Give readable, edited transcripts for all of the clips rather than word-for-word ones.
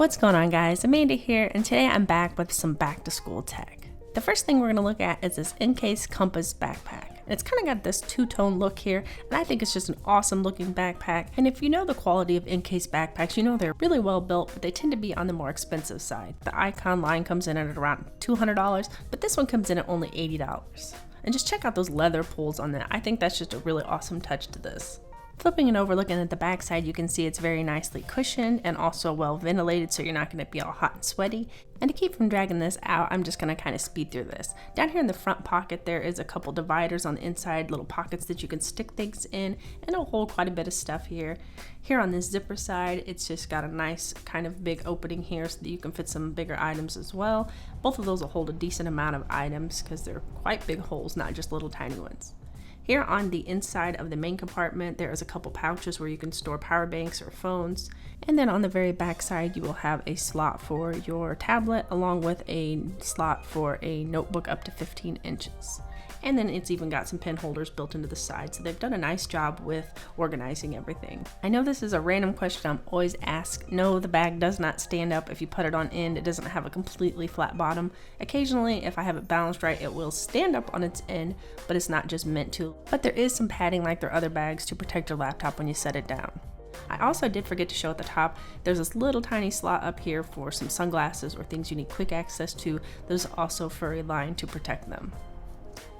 What's going on, guys? Amanda here, and today I'm back with some back to school tech. The first thing we're going to look at is this encase compass backpack. It's kind of got this two-tone look here, and I think it's just an awesome looking backpack. And if you know the quality of encase backpacks, you know they're really well built, but they tend to be on the more expensive side. The Icon line comes in at around $200, but this one comes in at only $80. And just check out those leather pulls on that. I think that's just a really awesome touch to this. Flipping it over, looking at the back side, you can see it's very nicely cushioned and also well ventilated, so you're not going to be all hot and sweaty. And to keep from dragging this out, I'm just going to kind of speed through this. Down here in the front pocket, there is a couple dividers on the inside, little pockets that you can stick things in, and it'll hold quite a bit of stuff here. Here on this zipper side, it's just got a nice kind of big opening here so that you can fit some bigger items as well. Both of those will hold a decent amount of items because they're quite big holes, not just little tiny ones. Here on the inside of the main compartment, there is a couple pouches where you can store power banks or phones. And then on the very back side, you will have a slot for your tablet along with a slot for a notebook up to 15 inches. And then it's even got some pen holders built into the side, so they've done a nice job with organizing everything. I know this is a random question I'm always asked. No, the bag does not stand up if you put it on end. It doesn't have a completely flat bottom. Occasionally, if I have it balanced right, it will stand up on its end, but it's not just meant to. But there is some padding like their other bags to protect your laptop when you set it down. I also did forget to show at the top, there's this little tiny slot up here for some sunglasses or things you need quick access to. There's also furry line to protect them.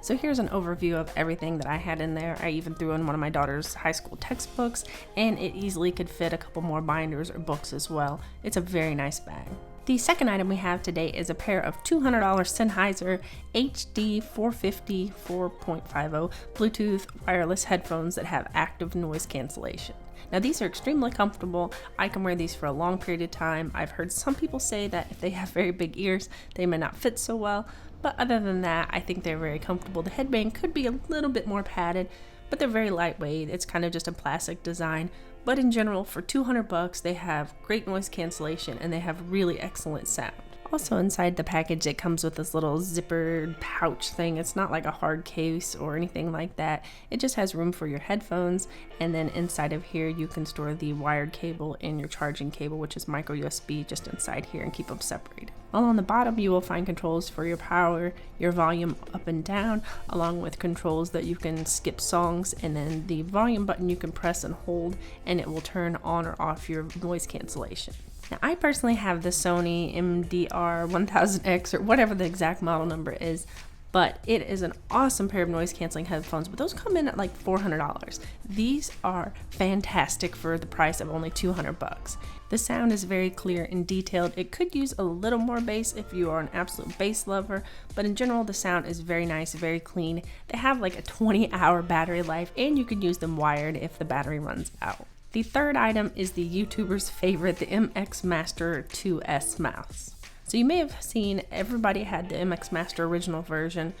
So here's an overview of everything that I had in there. I even threw in one of my daughter's high school textbooks, and it easily could fit a couple more binders or books as well. It's a very nice bag. The second item we have today is a pair of $200 Sennheiser HD450 4.50 Bluetooth wireless headphones that have active noise cancellation. Now these are extremely comfortable. I can wear these for a long period of time. I've heard some people say that if they have very big ears, they may not fit so well. But other than that, I think they're very comfortable. The headband could be a little bit more padded, but they're very lightweight. It's kind of just a plastic design. But in general, for $200, they have great noise cancellation and they have really excellent sound. Also inside the package, it comes with this little zippered pouch thing. It's not like a hard case or anything like that. It just has room for your headphones, and then inside of here you can store the wired cable and your charging cable, which is micro USB, just inside here, and keep them separated. While on the bottom you will find controls for your power, your volume up and down, along with controls that you can skip songs, and then the volume button you can press and hold and it will turn on or off your noise cancellation. Now, I personally have the Sony MDR1000X or whatever the exact model number is, but it is an awesome pair of noise canceling headphones, but those come in at like $400. These are fantastic for the price of only $200. The sound is very clear and detailed. It could use a little more bass if you are an absolute bass lover, but in general the sound is very nice, very clean. They have like a 20-hour battery life, and you can use them wired if the battery runs out. The third item is the YouTuber's favorite, the MX Master 2S mouse. So you may have seen everybody had the MX Master original version.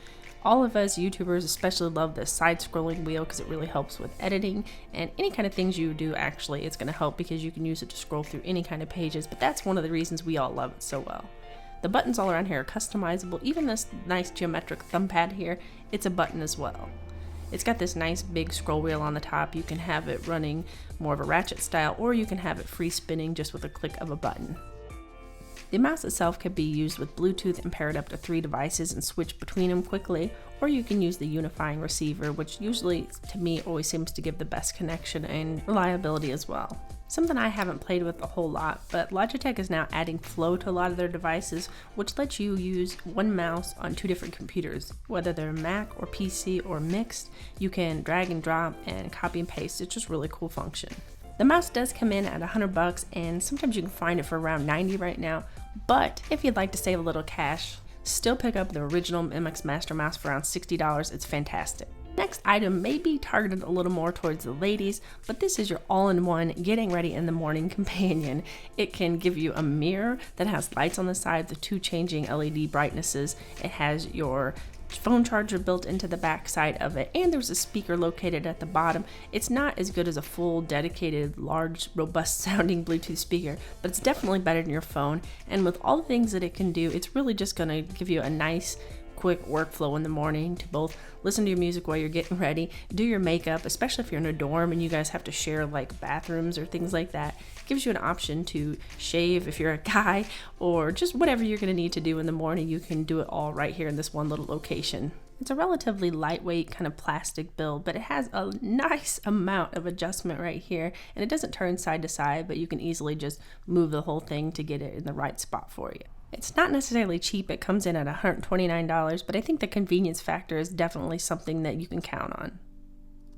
All of us YouTubers especially love this side-scrolling wheel because it really helps with editing and any kind of things you do. Actually, it's going to help because you can use it to scroll through any kind of pages, but that's one of the reasons we all love it so well. The buttons all around here are customizable. Even this nice geometric thumb pad here, it's a button as well. It's got this nice big scroll wheel on the top. You can have it running more of a ratchet style, or you can have it free spinning just with a click of a button. The mouse itself can be used with Bluetooth and paired up to 3 devices and switch between them quickly, or you can use the unifying receiver, which usually to me always seems to give the best connection and reliability as well. Something I haven't played with a whole lot, but Logitech is now adding flow to a lot of their devices, which lets you use one mouse on 2 different computers. Whether they're Mac or PC or mixed, you can drag and drop and copy and paste. It's just a really cool function. The mouse does come in at $100, and sometimes you can find it for around $90 right now, but if you'd like to save a little cash, still pick up the original MX Master mouse for around $60. It's fantastic. Next item may be targeted a little more towards the ladies, but this is your all-in-one getting ready in the morning companion. It can give you a mirror that has lights on the side, the 2 changing LED brightnesses. It has your phone charger built into the back side of it, and there's a speaker located at the bottom. It's not as good as a full dedicated large robust sounding Bluetooth speaker, but it's definitely better than your phone, and with all the things that it can do, it's really just going to give you a nice quick workflow in the morning to both listen to your music while you're getting ready, do your makeup, especially if you're in a dorm and you guys have to share like bathrooms or things like that. It gives you an option to shave if you're a guy, or just whatever you're going to need to do in the morning. You can do it all right here in this one little location. It's a relatively lightweight kind of plastic build, but it has a nice amount of adjustment right here, and it doesn't turn side to side, but you can easily just move the whole thing to get it in the right spot for you. It's not necessarily cheap. It comes in at $129, but I think the convenience factor is definitely something that you can count on.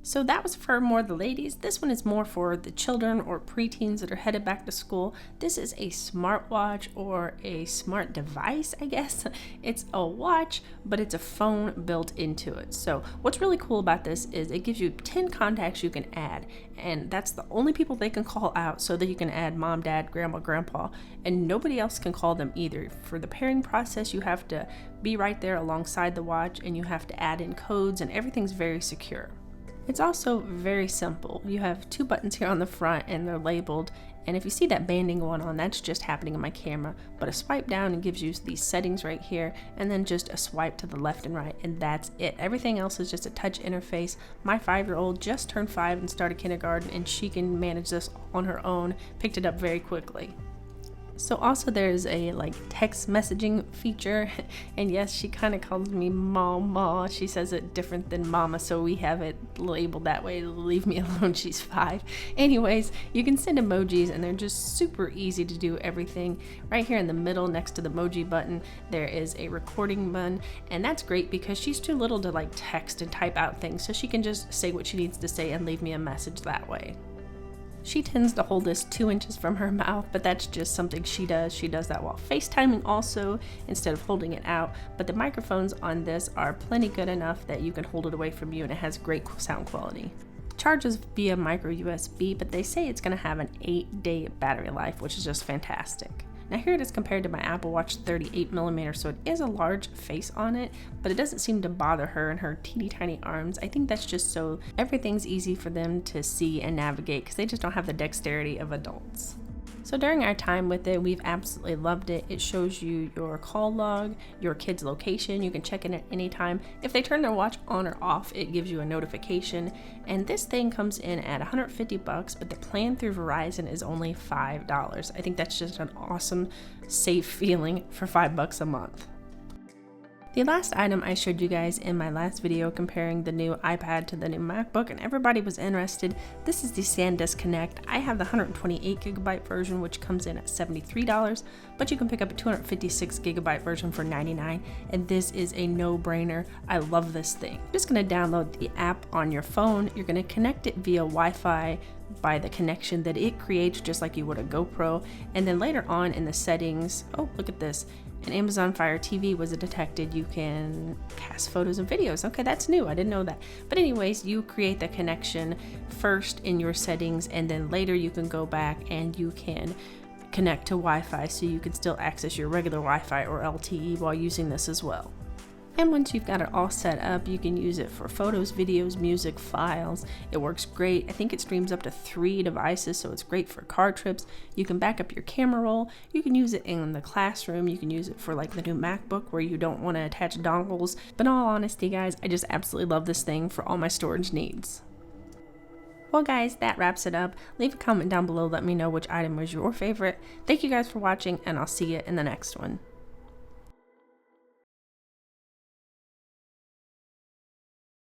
So that was for more the ladies. This one is more for the children or preteens that are headed back to school. This is a smartwatch, or a smart device, I guess. It's a watch, but it's a phone built into it. So what's really cool about this is it gives you 10 contacts you can add, and that's the only people they can call out, so that you can add mom, dad, grandma, grandpa, and nobody else can call them either. For the pairing process, you have to be right there alongside the watch, and you have to add in codes, and everything's very secure. It's also very simple. You have 2 buttons here on the front, and they're labeled, and if you see that banding going on, that's just happening in my camera. But a swipe down and gives you these settings right here, and then just a swipe to the left and right, and that's it. Everything else is just a touch interface. My 5-year-old just turned 5 and started kindergarten, and she can manage this on her own. Picked it up very quickly. So also there's a like text messaging feature, and yes, she kind of calls me mama. She says it different than mama, so we have it labeled that way. Leave me alone, she's 5. Anyways, you can send emojis, and they're just super easy to do everything. Right here in the middle next to the emoji button, there is a recording button, and that's great because she's too little to like text and type out things, so she can just say what she needs to say and leave me a message that way. She tends to hold this 2 inches from her mouth, but that's just something she does. She does that while FaceTiming also, instead of holding it out. But the microphones on this are plenty good enough that you can hold it away from you, and it has great sound quality. Charges via micro USB, but they say it's going to have an 8-day battery life, which is just fantastic. Now here it is compared to my Apple Watch 38mm, so it is a large face on it, but it doesn't seem to bother her and her teeny tiny arms. I think that's just so everything's easy for them to see and navigate, because they just don't have the dexterity of adults. So during our time with it, we've absolutely loved it. It shows you your call log, your kid's location. You can check in at any time. If they turn their watch on or off, it gives you a notification. And this thing comes in at $150, but the plan through Verizon is only $5. I think that's just an awesome, safe feeling for $5 a month. The last item I showed you guys in my last video comparing the new iPad to the new MacBook, and everybody was interested. This is the SanDisk Connect. I have the 128GB version, which comes in at $73, but you can pick up a 256GB version for $99, and this is a no-brainer. I love this thing. You're just going to download the app on your phone. You're going to connect it via Wi-Fi by the connection that it creates, just like you would a GoPro, and then later on in the settings, oh, look at this. An Amazon Fire TV was detected. You can cast photos and videos. Okay, that's new. I didn't know that. But anyways, you create the connection first in your settings, and then later you can go back and you can connect to Wi-Fi, so you can still access your regular Wi-Fi or LTE while using this as well. And once you've got it all set up, you can use it for photos, videos, music, files. It works great. I think it streams up to 3 devices, so it's great for car trips. You can back up your camera roll. You can use it in the classroom. You can use it for like the new MacBook where you don't want to attach dongles. But in all honesty, guys, I just absolutely love this thing for all my storage needs. Well guys, that wraps it up. Leave a comment down below. Let me know which item was your favorite. Thank you guys for watching, and I'll see you in the next one.